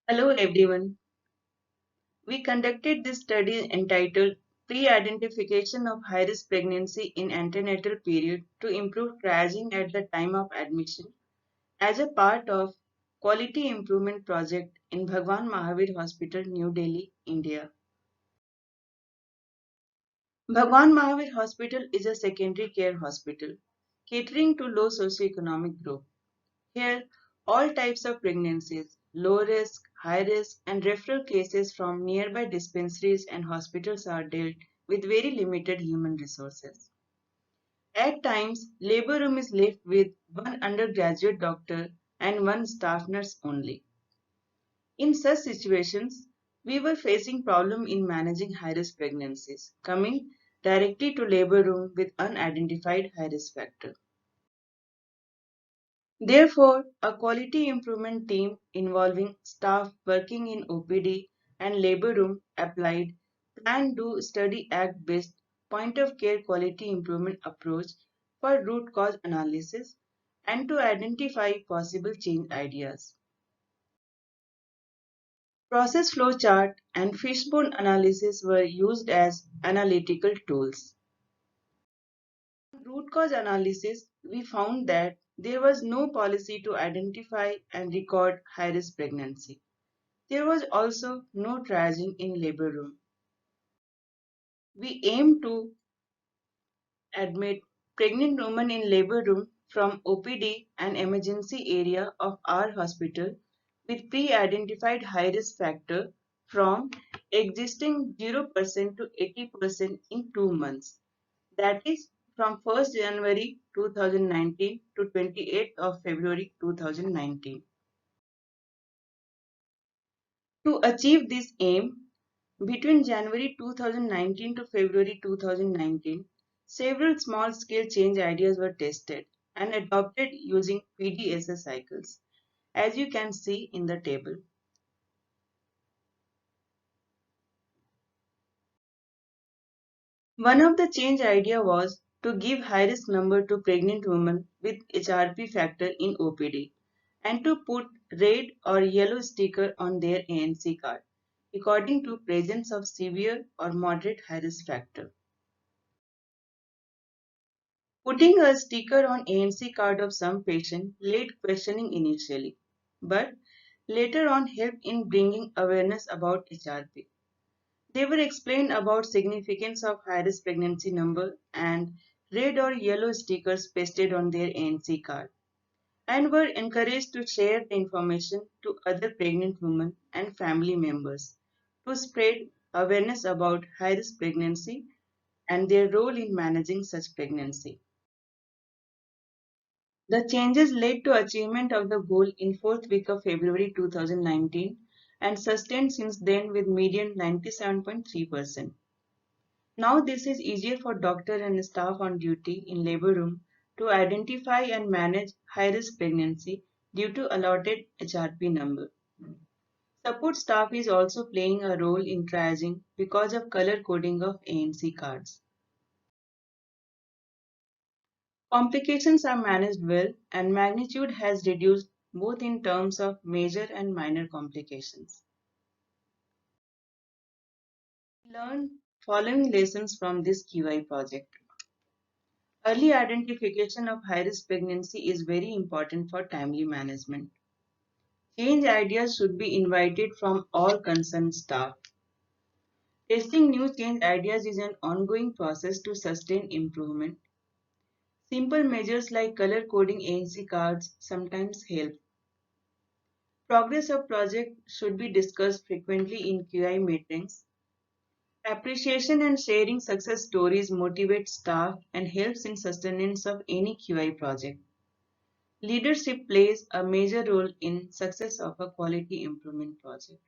Hello everyone. We conducted this study entitled Pre-Identification of High-Risk Pregnancy in Antenatal Period to Improve Triaging at the Time of Admission as a part of Quality Improvement Project in Bhagwan Mahavir Hospital, New Delhi, India. Bhagwan Mahavir Hospital is a secondary care hospital catering to low socioeconomic group. Here, all types of pregnancies, low risk, high risk, and referral cases from nearby dispensaries and hospitals are dealt with very limited human resources. At times, labor room is left with one undergraduate doctor and one staff nurse only. In such situations, we were facing problem in managing high-risk pregnancies, coming directly to labor room with unidentified high-risk factor. Therefore, a quality improvement team involving staff working in OPD and labor room applied plan do study act based point of care quality improvement approach for root cause analysis and to identify possible change ideas. Process flow chart and fishbone analysis were used as analytical tools. Root cause analysis, we found that there was no policy to identify and record high-risk pregnancy. There was also no triaging in labor room. We aim to admit pregnant women in labor room from OPD and emergency area of our hospital with pre-identified high-risk factor from existing 0% to 80% in 2 months. That is from 1st January 2019 to 28th of February 2019. To achieve this aim, between January 2019 to February 2019, several small-scale change ideas were tested and adopted using PDSS cycles, as you can see in the table. One of the change idea was to give high-risk number to pregnant women with HRP factor in OPD and to put red or yellow sticker on their ANC card according to presence of severe or moderate high-risk factor. Putting a sticker on ANC card of some patient led questioning initially, but later on helped in bringing awareness about HRP. They were explained about significance of high-risk pregnancy number and red or yellow stickers pasted on their ANC card and were encouraged to share the information to other pregnant women and family members to spread awareness about high-risk pregnancy and their role in managing such pregnancy. The changes led to achievement of the goal in fourth week of February 2019 and sustained since then with median 97.3%. Now this is easier for doctor and staff on duty in labor room to identify and manage high-risk pregnancy due to allotted HRP number. Support staff is also playing a role in triaging because of color coding of ANC cards. Complications are managed well and magnitude has reduced both in terms of major and minor complications. Learn following lessons from this QI project. Early identification of high-risk pregnancy is very important for timely management. Change ideas should be invited from all concerned staff. Testing new change ideas is an ongoing process to sustain improvement. Simple measures like color coding ANC cards sometimes help. Progress of project should be discussed frequently in QI meetings. Appreciation and sharing success stories motivate staff and helps in sustenance of any QI project. Leadership plays a major role in success of a quality improvement project.